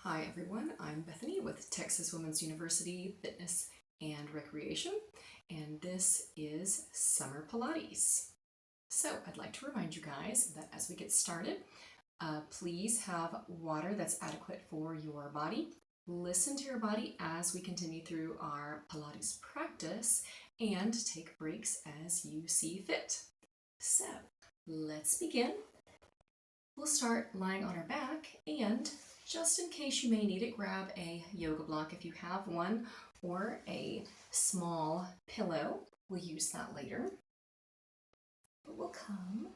Hi everyone, I'm Bethany with Texas Women's University Fitness and Recreation, and this is Summer Pilates. So I'd like to remind you guys that as we get started, please have water that's adequate for your body. Listen to your body as we continue through our Pilates practice and take breaks as you see fit. So let's begin. We'll start lying on our back, and just in case you may need it, grab a yoga block if you have one, or a small pillow. We'll use that later. But we'll come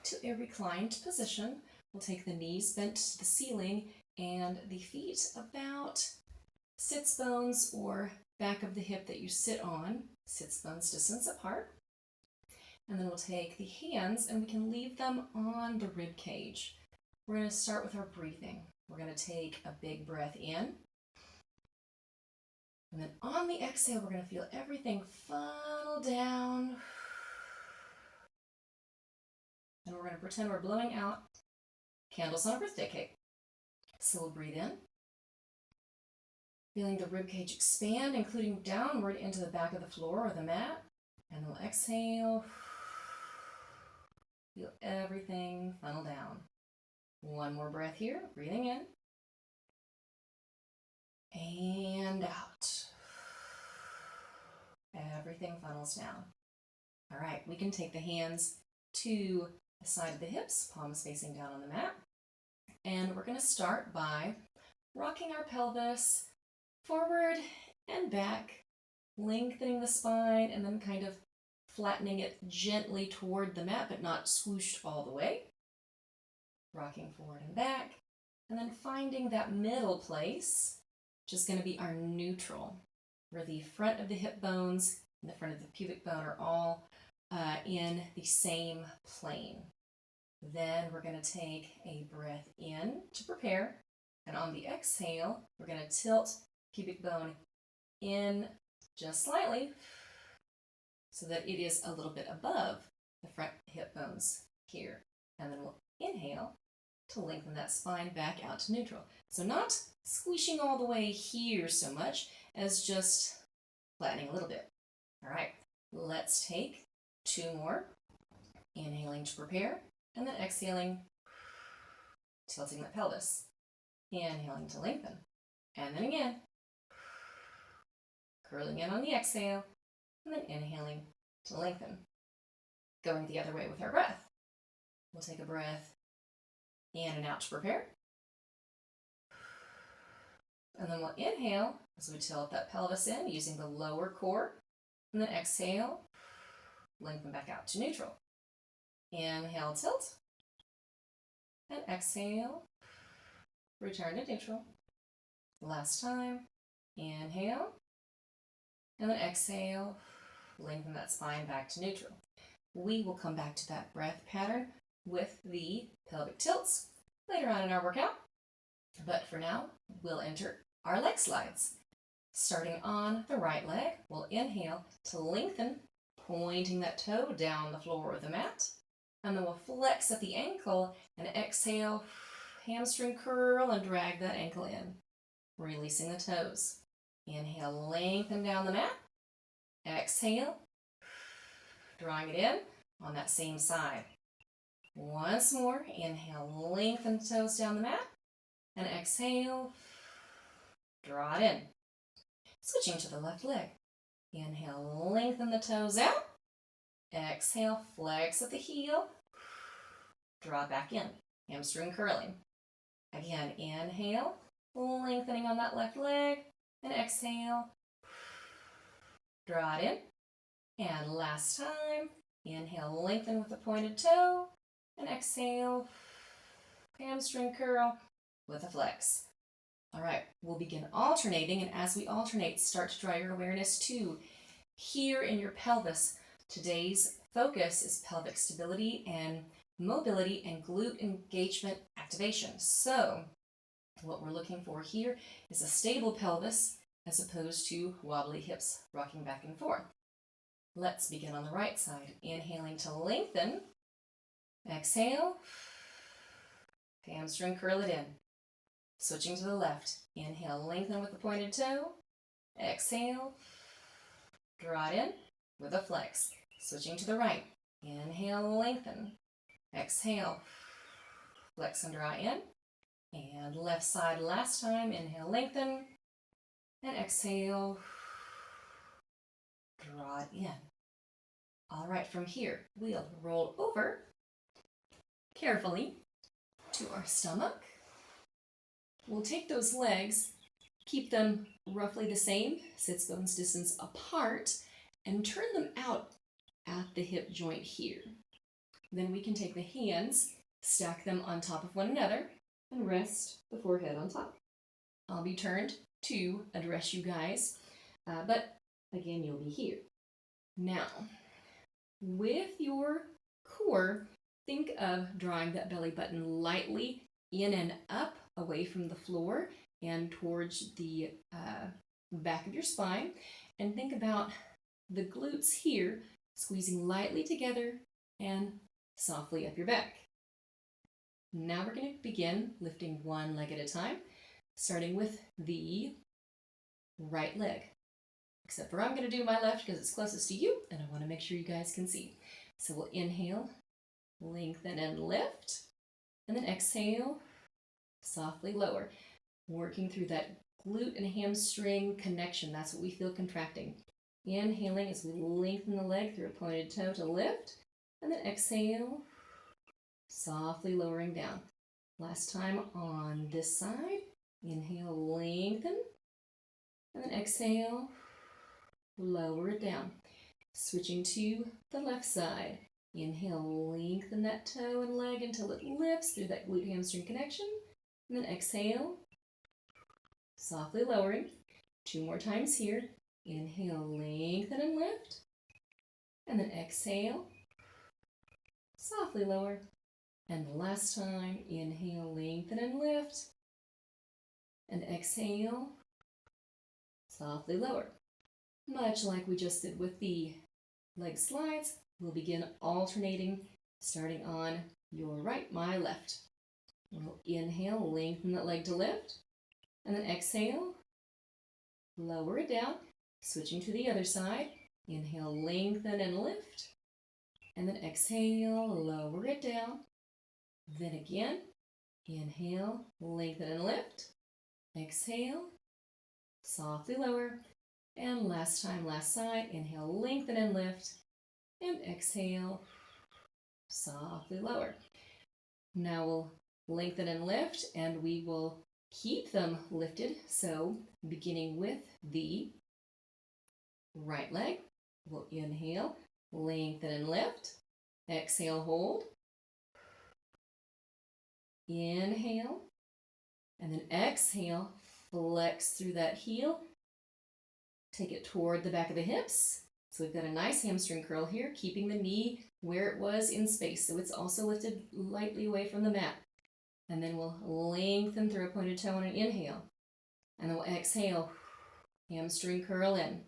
to a reclined position. We'll take the knees bent to the ceiling and the feet about sits bones or back of the hip that you sit on, sits bones distance apart. And then we'll take the hands and we can leave them on the rib cage. We're going to start with our breathing. We're going to take a big breath in. And then on the exhale, we're going to feel everything funnel down. And we're going to pretend we're blowing out candles on a birthday cake. So we'll breathe in, feeling the rib cage expand, including downward into the back of the floor or the mat. And we'll exhale. Feel everything funnel down. One more breath here, breathing in and out. Everything funnels down. All right, we can take the hands to the side of the hips, palms facing down on the mat. And we're going to start by rocking our pelvis forward and back, lengthening the spine, and then kind of flattening it gently toward the mat, but not swooshed all the way. Rocking forward and back, and then finding that middle place, which is going to be our neutral, where the front of the hip bones and the front of the pubic bone are all in the same plane. Then we're going to take a breath in to prepare, and on the exhale, we're going to tilt pubic bone in just slightly so that it is a little bit above the front hip bones here. And then we'll inhale to lengthen that spine back out to neutral. So not squishing all the way here so much as just flattening a little bit. All right, let's take two more. Inhaling to prepare, and then exhaling, tilting the pelvis. Inhaling to lengthen. And then again, curling in on the exhale, and then inhaling to lengthen. Going the other way with our breath. We'll take a breath in and out to prepare. And then we'll inhale as we tilt that pelvis in using the lower core. And then exhale, lengthen back out to neutral. Inhale, tilt. And exhale, return to neutral. Last time, inhale. And then exhale, lengthen that spine back to neutral. We will come back to that breath pattern with the pelvic tilts later on in our workout. But for now, we'll enter our leg slides. Starting on the right leg, we'll inhale to lengthen, pointing that toe down the floor of the mat. And then we'll flex at the ankle and exhale, hamstring curl and drag that ankle in, releasing the toes. Inhale, lengthen down the mat. Exhale, drawing it in on that same side. Once more, inhale, lengthen the toes down the mat, and exhale, draw it in. Switching to the left leg. Inhale, lengthen the toes out. Exhale, flex at the heel, draw it back in, hamstring curling. Again, inhale, lengthening on that left leg, and exhale, draw it in. And last time, inhale, lengthen with the pointed toe, and exhale, hamstring curl with a flex. All right, we'll begin alternating, and as we alternate, start to draw your awareness to here in your pelvis. Today's focus is pelvic stability and mobility and glute engagement activation. So what we're looking for here is a stable pelvis as opposed to wobbly hips rocking back and forth. Let's begin on the right side. Inhaling to lengthen. Exhale. Hamstring curl it in. Switching to the left. Inhale, lengthen with the pointed toe. Exhale, draw it in with a flex. Switching to the right. Inhale, lengthen. Exhale, flex and draw in. And left side last time. Inhale, lengthen. And exhale, draw it in. All right, from here, we'll roll over carefully to our stomach. We'll take those legs, keep them roughly the same, sits bones distance apart, and turn them out at the hip joint here. Then we can take the hands, stack them on top of one another, and rest the forehead on top. I'll be turned to address you guys, but again, you'll be here. Now, with your core, think of drawing that belly button lightly in and up away from the floor and towards the back of your spine. And think about the glutes here squeezing lightly together and softly up your back. Now we're going to begin lifting one leg at a time, starting with the right leg. Except for I'm going to do my left because it's closest to you, and I want to make sure you guys can see. So we'll inhale, lengthen and lift, and then exhale, softly lower. Working through that glute and hamstring connection. That's what we feel contracting. Inhaling as we lengthen the leg through a pointed toe to lift, and then exhale, softly lowering down. Last time on this side. Inhale, lengthen, and then exhale, lower it down. Switching to the left side. Inhale, lengthen that toe and leg until it lifts through that glute hamstring connection. And then exhale, softly lowering. 2 more times here. Inhale, lengthen and lift. And then exhale, softly lower. And the last time, inhale, lengthen and lift. And exhale, softly lower. Much like we just did with the leg slides, we'll begin alternating, starting on your right, my left. We'll inhale, lengthen that leg to lift, and then exhale, lower it down, switching to the other side. Inhale, lengthen and lift, and then exhale, lower it down. Then again, inhale, lengthen and lift, exhale, softly lower. And last time, last side, inhale, lengthen and lift, and exhale, softly lower. Now we'll lengthen and lift, and we will keep them lifted. So beginning with the right leg, we'll inhale, lengthen and lift, exhale, hold, inhale, and then exhale, flex through that heel. Take it toward the back of the hips. So we've got a nice hamstring curl here, keeping the knee where it was in space. So it's also lifted lightly away from the mat. And then we'll lengthen through a pointed toe on an inhale. And then we'll exhale, hamstring curl in.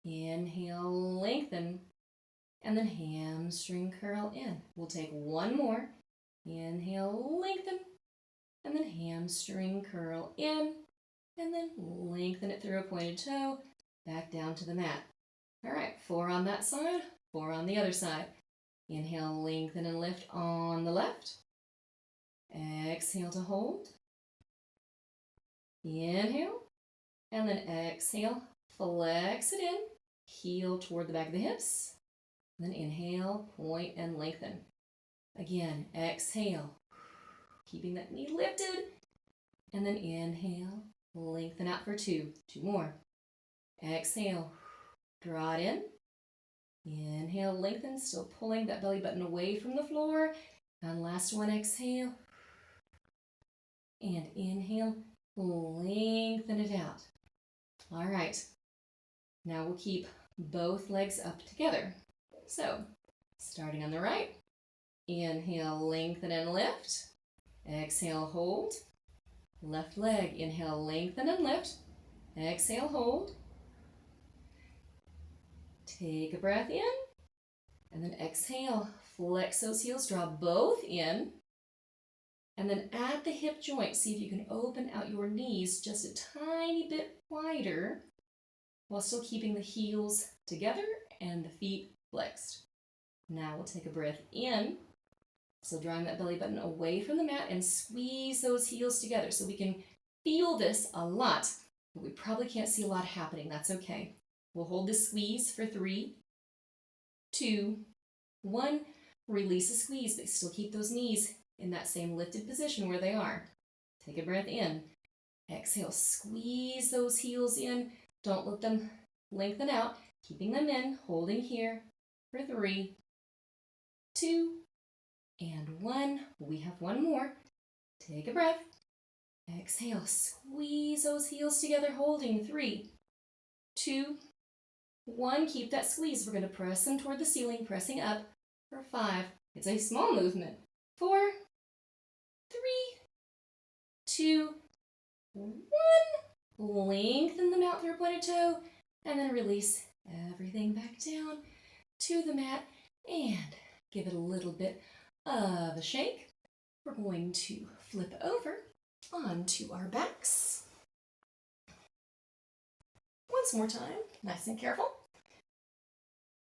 Inhale, lengthen, and then hamstring curl in. We'll take one more. Inhale, lengthen, and then hamstring curl in. And then lengthen it through a pointed toe, back down to the mat. All right, 4 on that side, 4 on the other side. Inhale, lengthen and lift on the left. Exhale to hold. Inhale, and then exhale, flex it in, heel toward the back of the hips. And then inhale, point and lengthen. Again, exhale, keeping that knee lifted. And then inhale, lengthen out for 2. 2 more. Exhale, draw it in. Inhale, lengthen, still pulling that belly button away from the floor. And last one, exhale. And inhale, lengthen it out. All right. Now we'll keep both legs up together. So, starting on the right. Inhale, lengthen and lift. Exhale, hold. Left leg, inhale, lengthen and lift. Exhale, hold. Take a breath in. And then exhale, flex those heels, draw both in. And then at the hip joint, see if you can open out your knees just a tiny bit wider while still keeping the heels together and the feet flexed. Now we'll take a breath in. So drawing that belly button away from the mat and squeeze those heels together. So we can feel this a lot, but we probably can't see a lot happening. That's okay. We'll hold this squeeze for 3, 2, 1. Release the squeeze, but still keep those knees in that same lifted position where they are. Take a breath in. Exhale, squeeze those heels in. Don't let them lengthen out. Keeping them in, holding here for 3, 2, and 1. We have one more. Take a breath. Exhale, squeeze those heels together, holding 3, 2, 1. Keep that squeeze. We're going to press them toward the ceiling, pressing up for 5. It's a small movement. 4, 3, 2, 1. Lengthen them out through a pointed toe, and then release everything back down to the mat and give it a little bit of a shake. We're going to flip over onto our backs. Once more time, nice and careful.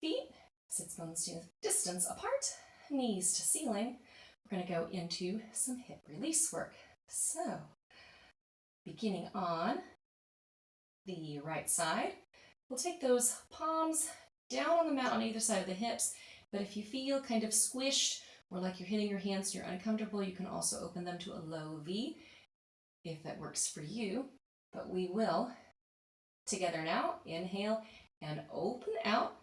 Feet sit bones distance apart, knees to ceiling. We're going to go into some hip release work. So, beginning on the right side, we'll take those palms down on the mat on either side of the hips, but if you feel kind of squished or like you're hitting your hands and you're uncomfortable, you can also open them to a low V if that works for you. But we will, together now, inhale and open out,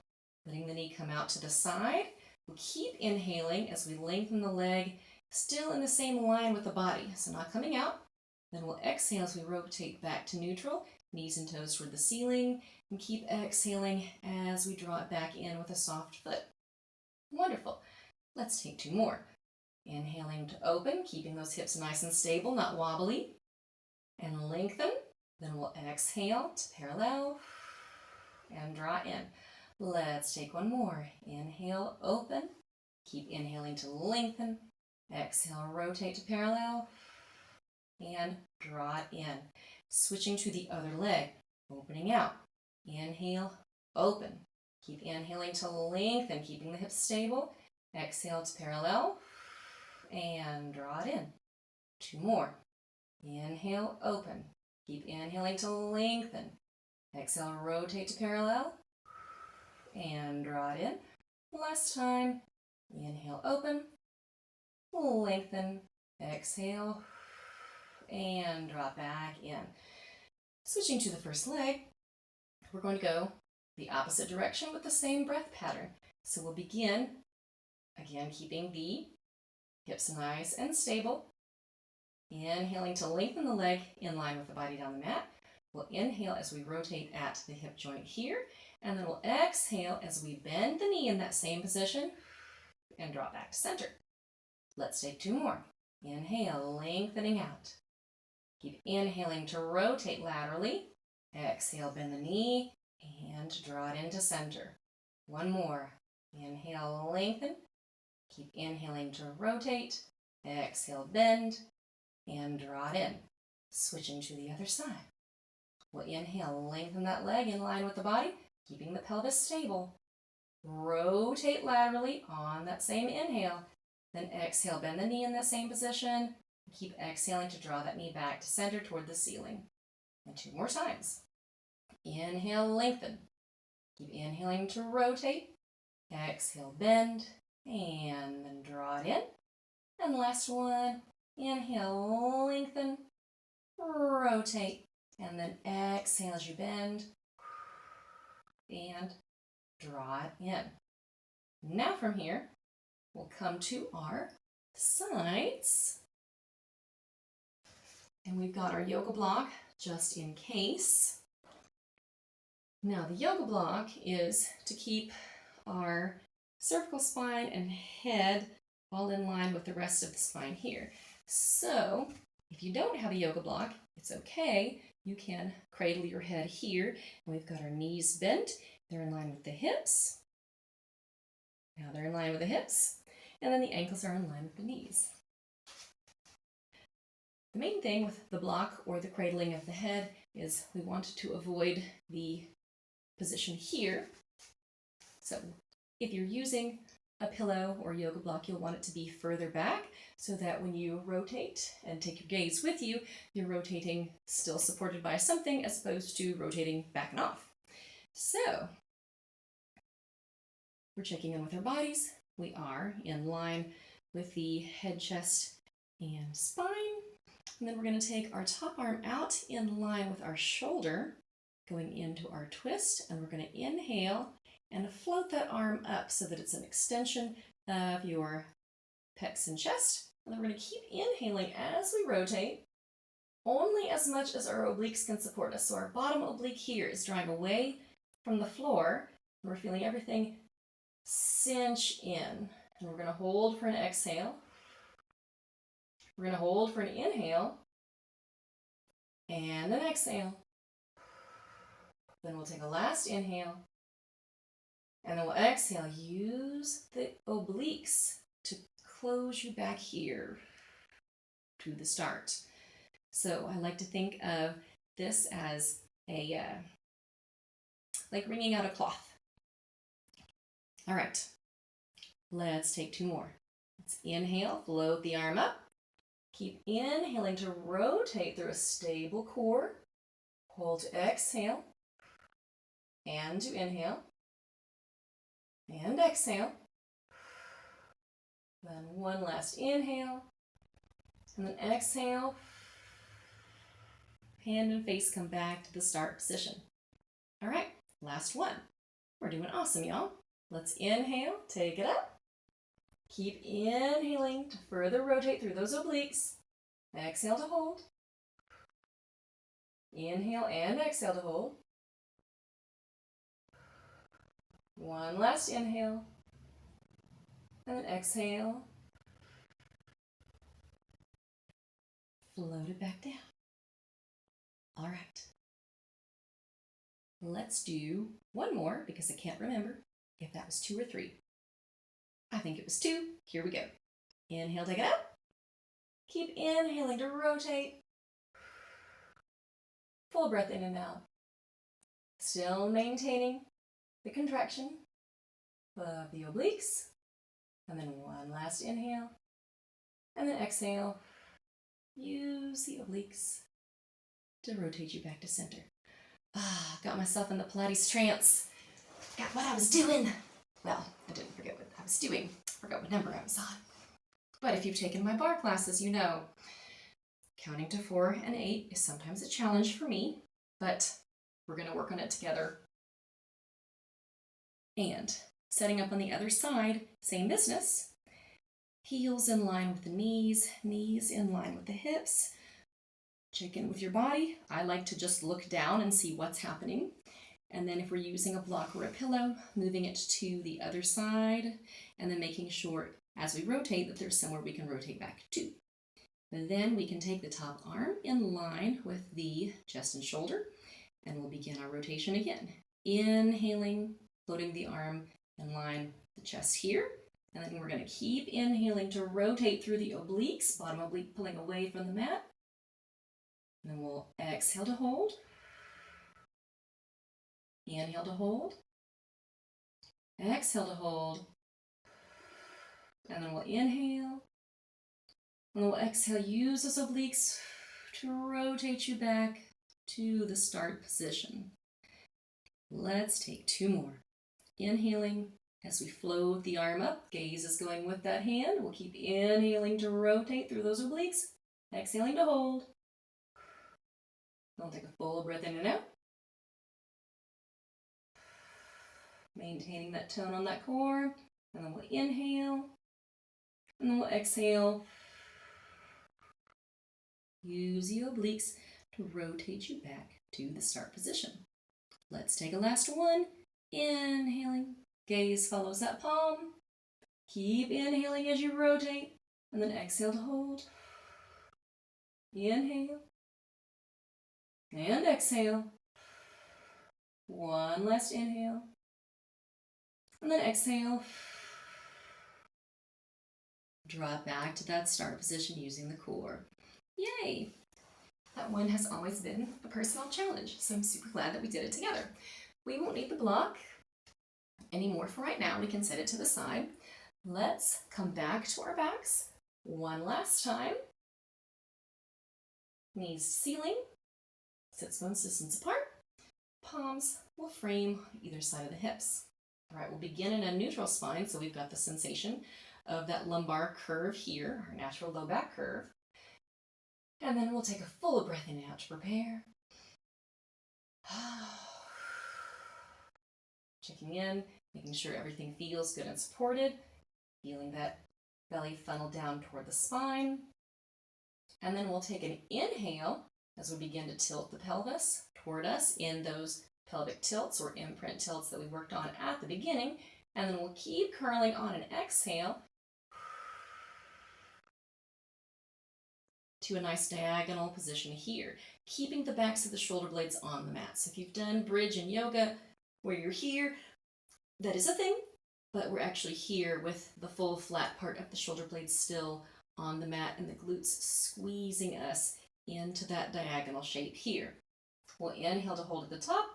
letting the knee come out to the side. We'll keep inhaling as we lengthen the leg, still in the same line with the body, so not coming out. Then we'll exhale as we rotate back to neutral, knees and toes toward the ceiling, and keep exhaling as we draw it back in with a soft foot. Wonderful. Let's take 2 more. Inhaling to open, keeping those hips nice and stable, not wobbly, and lengthen. Then we'll exhale to parallel and draw in. Let's take 1 more. Inhale, open. Keep inhaling to lengthen. Exhale, rotate to parallel and draw it in. Switching to the other leg, opening out. Inhale, open. Keep inhaling to lengthen, keeping the hips stable. Exhale to parallel and draw it in. 2 more. Inhale, open. Keep inhaling to lengthen. Exhale, rotate to parallel and draw it in. Last time. Inhale, open. Lengthen. Exhale and draw back in. Switching to the first leg, we're going to go the opposite direction with the same breath pattern. So we'll begin, again, keeping the hips nice and stable. Inhaling to lengthen the leg in line with the body down the mat. We'll inhale as we rotate at the hip joint here, and then we'll exhale as we bend the knee in that same position and draw back to center. Let's take 2 more. Inhale, lengthening out. Keep inhaling to rotate laterally. Exhale, bend the knee and draw it into center. 1 more. Inhale, lengthen. Keep inhaling to rotate. Exhale, bend and draw it in. Switching to the other side. We'll inhale, lengthen that leg in line with the body, keeping the pelvis stable. Rotate laterally on that same inhale. Then exhale, bend the knee in that same position. Keep exhaling to draw that knee back to center toward the ceiling. And 2 more times. Inhale, lengthen. Keep inhaling to rotate. Exhale, bend, and then draw it in. And last one. Inhale, lengthen, rotate, and then exhale as you bend and draw it in. Now from here, we'll come to our sides. And we've got our yoga block just in case. Now the yoga block is to keep our cervical spine and head all in line with the rest of the spine here. So if you don't have a yoga block, it's okay. You can cradle your head here. And we've got our knees bent. They're in line with the hips. Now they're in line with the hips. And then the ankles are in line with the knees. The main thing with the block or the cradling of the head is we want to avoid the position here. So if you're using a pillow or yoga block, you'll want it to be further back so that when you rotate and take your gaze with you, you're rotating still supported by something as opposed to rotating back and off. So we're checking in with our bodies. We are in line with the head, chest, and spine. And then we're going to take our top arm out in line with our shoulder, going into our twist, and we're going to inhale and float that arm up so that it's an extension of your pecs and chest. And then we're going to keep inhaling as we rotate, only as much as our obliques can support us. So our bottom oblique here is drawing away from the floor, and we're feeling everything cinch in. And we're going to hold for an exhale. We're going to hold for an inhale and an exhale. Then we'll take a last inhale, and then we'll exhale. Use the obliques to close you back here to the start. So I like to think of this as a like wringing out a cloth. All right, let's take two more. Let's inhale, float the arm up. Keep inhaling to rotate through a stable core. Hold to exhale and to inhale and exhale. Then one last inhale and then exhale. Hand and face come back to the start position. All right, last one. We're doing awesome, y'all. Let's inhale, take it up. Keep inhaling to further rotate through those obliques. Exhale to hold. Inhale and exhale to hold. One last inhale. And then exhale. Float it back down. All right. Let's do one more because I can't remember if that was 2 or 3. I think it was 2. Here we go. Inhale, take it up. Keep inhaling to rotate. Full breath in and out. Still maintaining the contraction of the obliques. And then one last inhale. And then exhale. Use the obliques to rotate you back to center. Got myself in the Pilates trance. Got what I was doing. Well, I didn't forget what I was doing. Forgot what number I was on. But if you've taken my bar classes, you know counting to 4 and 8 is sometimes a challenge for me, but we're going to work on it together. And setting up on the other side, same business. Heels in line with the knees, knees in line with the hips. Check in with your body. I like to just look down and see what's happening. And then if we're using a block or a pillow, moving it to the other side, and then making sure as we rotate that there's somewhere we can rotate back to. And then we can take the top arm in line with the chest and shoulder, and we'll begin our rotation again. Inhaling, floating the arm in line with the chest here, and then we're going to keep inhaling to rotate through the obliques, bottom oblique pulling away from the mat. And then we'll exhale to hold. Inhale to hold. Exhale to hold. And then we'll inhale. And then we'll exhale. Use those obliques to rotate you back to the start position. Let's take 2 more. Inhaling as we float the arm up. Gaze is going with that hand. We'll keep inhaling to rotate through those obliques. Exhaling to hold. We'll take a full breath in and out. Maintaining that tone on that core. And then we'll inhale. And then we'll exhale. Use the obliques to rotate you back to the start position. Let's take a last one. Inhaling. Gaze follows that palm. Keep inhaling as you rotate. And then exhale to hold. Inhale. And exhale. One last inhale. And then exhale. Drop back to that start position using the core. Yay! That one has always been a personal challenge, so I'm super glad that we did it together. We won't need the block anymore for right now. We can set it to the side. Let's come back to our backs one last time. Knees to ceiling, sits bones distance apart. Palms will frame either side of the hips. All right, we'll begin in a neutral spine, so we've got the sensation of that lumbar curve here, our natural low back curve. And then we'll take a full breath in out to prepare. Checking in, making sure everything feels good and supported. Feeling that belly funnel down toward the spine. And then we'll take an inhale as we begin to tilt the pelvis toward us in those pelvic tilts or imprint tilts that we worked on at the beginning. And then we'll keep curling on an exhale to a nice diagonal position here, keeping the backs of the shoulder blades on the mat. So if you've done bridge in yoga where you're here, that is a thing, but we're actually here with the full flat part of the shoulder blades still on the mat and the glutes squeezing us into that diagonal shape here. We'll inhale to hold at the top,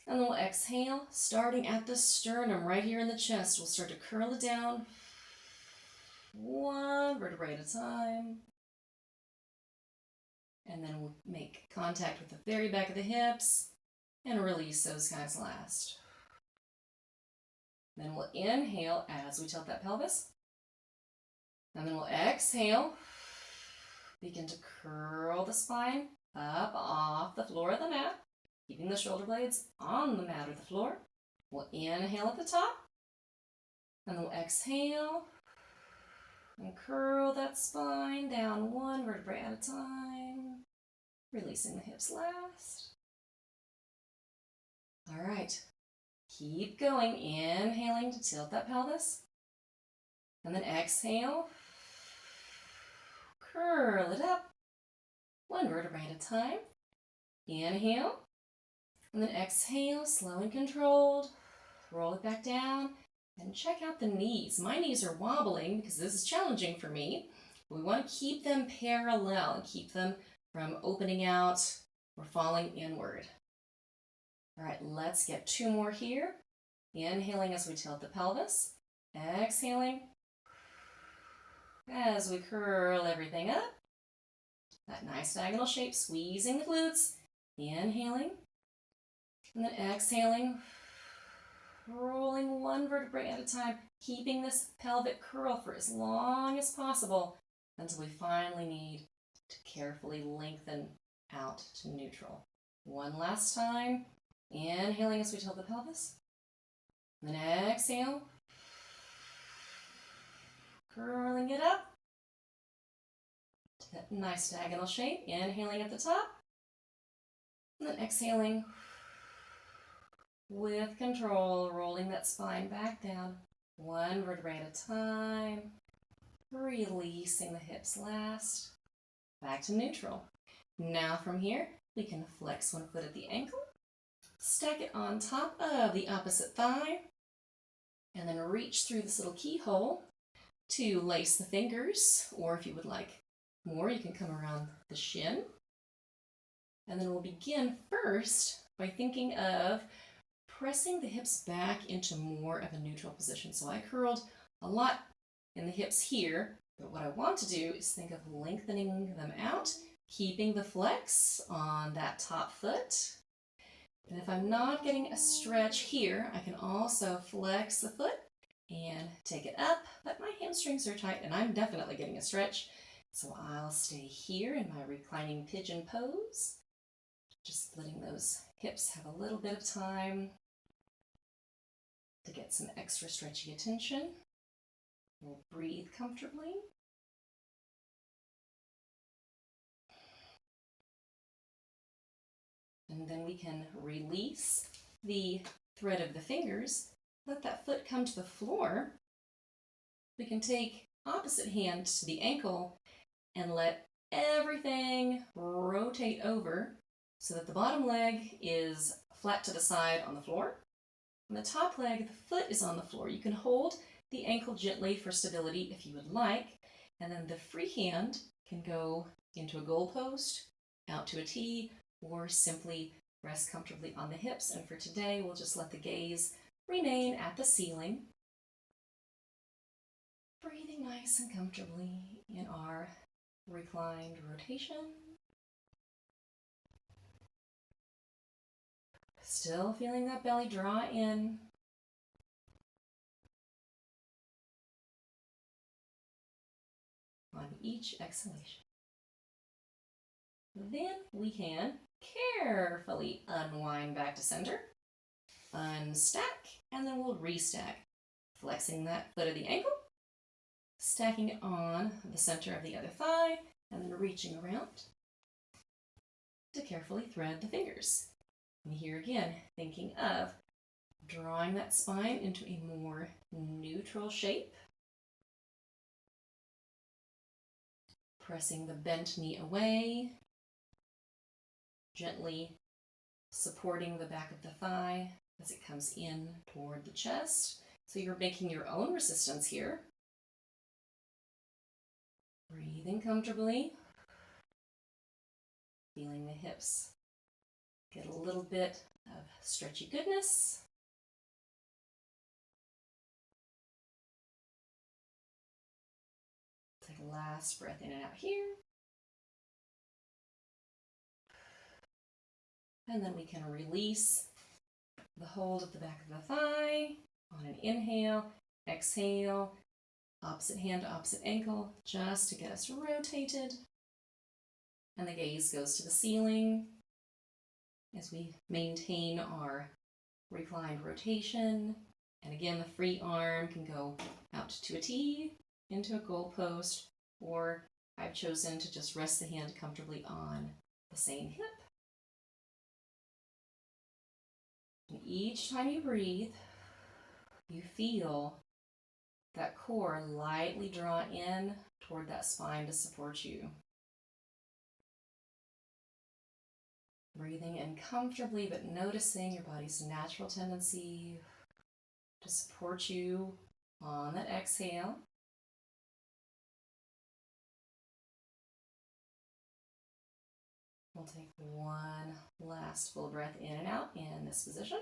and then we'll exhale, starting at the sternum right here in the chest. We'll start to curl it down, one vertebrae at a time. And then we'll make contact with the very back of the hips and release those guys last. Then we'll inhale as we tilt that pelvis. And then we'll exhale. Begin to curl the spine up off the floor of the mat, keeping the shoulder blades on the mat or the floor. We'll inhale at the top. And then we'll exhale and curl that spine down one vertebrae at a time, releasing the hips last. All right, keep going, inhaling to tilt that pelvis, and then exhale, curl it up, one vertebrae at a time. Inhale, and then exhale, slow and controlled, roll it back down, and check out the knees. My knees are wobbling because this is challenging for me. We want to keep them parallel and keep them from opening out or falling inward. All right, let's get two more here. Inhaling as we tilt the pelvis. Exhaling as we curl everything up. That nice diagonal shape, squeezing the glutes. Inhaling, and then exhaling. Rolling one vertebrae at a time, keeping this pelvic curl for as long as possible until we finally need to carefully lengthen out to neutral. One last time, inhaling as we tilt the pelvis, then exhale, curling it up to that nice diagonal shape, inhaling at the top, and then exhaling with control, rolling that spine back down, one vertebrae at a time, releasing the hips last, back to neutral. Now from here, we can flex one foot at the ankle, stack it on top of the opposite thigh, and then reach through this little keyhole to lace the fingers, or if you would like more, you can come around the shin. And then we'll begin first by thinking of pressing the hips back into more of a neutral position. So I curled a lot in the hips here, but what I want to do is think of lengthening them out, keeping the flex on that top foot. And if I'm not getting a stretch here, I can also flex the foot and take it up, but my hamstrings are tight and I'm definitely getting a stretch. So I'll stay here in my reclining pigeon pose, just letting those hips have a little bit of time to get some extra stretchy attention. We'll breathe comfortably. And then we can release the thread of the fingers, let that foot come to the floor. We can take opposite hand to the ankle and let everything rotate over so that the bottom leg is flat to the side on the floor. And the top leg, the foot is on the floor. You can hold the ankle gently for stability if you would like, and then the free hand can go into a goal post, out to a T, or simply rest comfortably on the hips. And for today, we'll just let the gaze remain at the ceiling. Breathing nice and comfortably in our reclined rotation. Still feeling that belly draw in. On each exhalation. Then we can carefully unwind back to center, unstack, and then we'll restack, flexing that foot of the ankle, stacking it on the center of the other thigh, and then reaching around to carefully thread the fingers. And here again, thinking of drawing that spine into a more neutral shape, pressing the bent knee away, gently supporting the back of the thigh as it comes in toward the chest. So you're making your own resistance here. Breathing comfortably, feeling the hips get a little bit of stretchy goodness. Take a last breath in and out here. And then we can release the hold of the back of the thigh on an inhale, exhale, opposite hand to opposite ankle, just to get us rotated. And the gaze goes to the ceiling as we maintain our reclined rotation. And again, the free arm can go out to a T, into a goal post, or I've chosen to just rest the hand comfortably on the same hip. And each time you breathe, you feel that core lightly draw in toward that spine to support you. Breathing in comfortably, but noticing your body's natural tendency to support you on that exhale. We'll take one last full breath in and out in this position.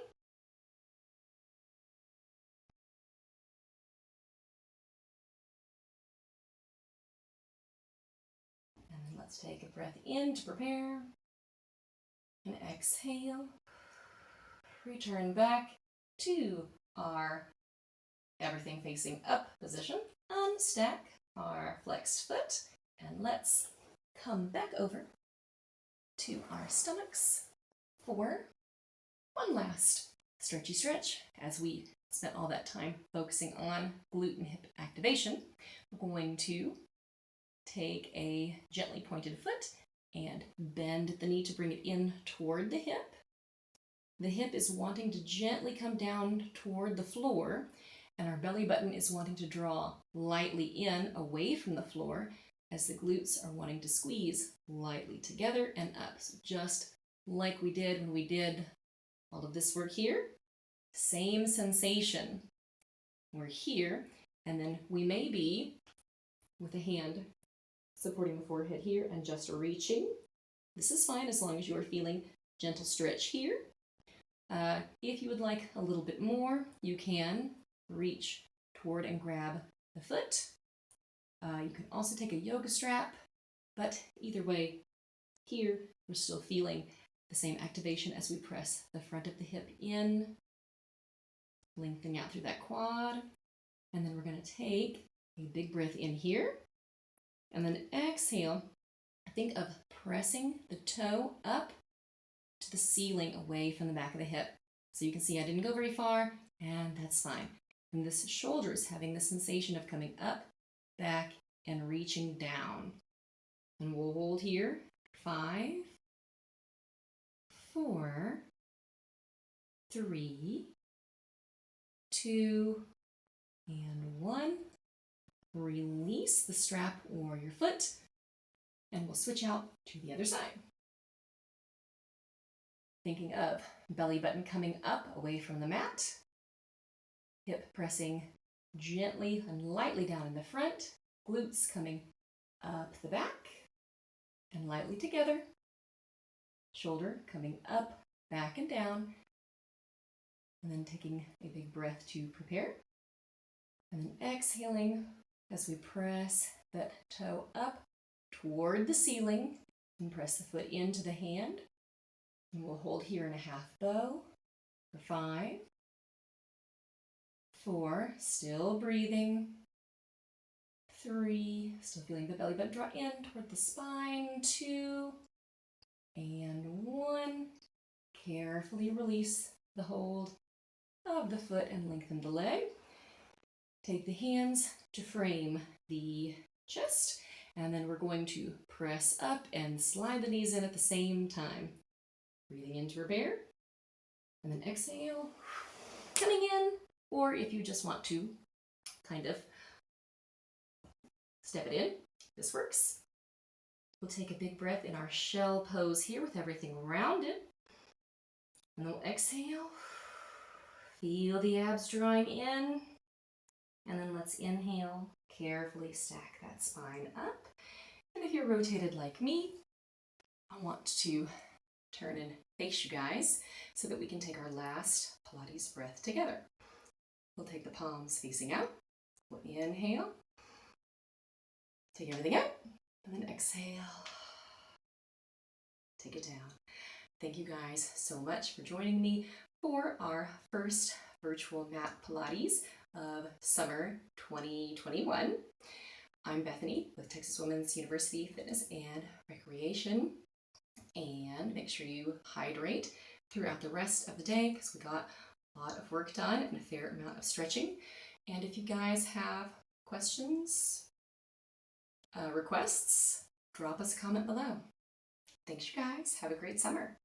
And then let's take a breath in to prepare. And exhale. Return back to our everything facing up position. Unstack our flexed foot. And let's come back over to our stomachs for one last stretchy stretch. As we spent all that time focusing on glute and hip activation, we're going to take a gently pointed foot and bend the knee to bring it in toward the hip. The hip is wanting to gently come down toward the floor, and our belly button is wanting to draw lightly in away from the floor as the glutes are wanting to squeeze lightly together and up. So just like we did when we did all of this work here, same sensation. We're here, and then we may be with a hand supporting the forehead here and just reaching. This is fine as long as you are feeling gentle stretch here. If you would like a little bit more, you can reach toward and grab the foot. You can also take a yoga strap, but either way, here we're still feeling the same activation as we press the front of the hip in, lengthening out through that quad. And then we're going to take a big breath in here, and then exhale. Think of pressing the toe up to the ceiling away from the back of the hip. So you can see I didn't go very far, and that's fine. And this shoulder is having the sensation of coming up, back, and reaching down. And we'll hold here. 5, 4, 3, 2, and 1. Release the strap or your foot, and we'll switch out to the other side. Thinking of belly button coming up away from the mat, hip pressing gently and lightly down in the front, glutes coming up the back, lightly together. Shoulder coming up, back and down. And then taking a big breath to prepare. And then exhaling as we press that toe up toward the ceiling and press the foot into the hand. And we'll hold here in a half bow for 5, 4, still breathing, 3, still feeling the belly button draw in toward the spine, 2, and 1. Carefully release the hold of the foot and lengthen the leg. Take the hands to frame the chest, and then we're going to press up and slide the knees in at the same time. Breathing into your bear, and then exhale, coming in, or if you just want to kind of step it in, this works. We'll take a big breath in our shell pose here with everything rounded, and then we'll exhale, feel the abs drawing in, and then let's inhale, carefully stack that spine up, and if you're rotated like me, I want to turn and face you guys so that we can take our last Pilates breath together. We'll take the palms facing out. We'll inhale. Take everything out. And then exhale. Take it down. Thank you guys so much for joining me for our first virtual mat Pilates of summer 2021. I'm Bethany with Texas Women's University Fitness and Recreation. And make sure you hydrate throughout the rest of the day because we got a lot of work done and a fair amount of stretching. And if you guys have questions, requests, drop us a comment below. Thanks, you guys. Have a great summer.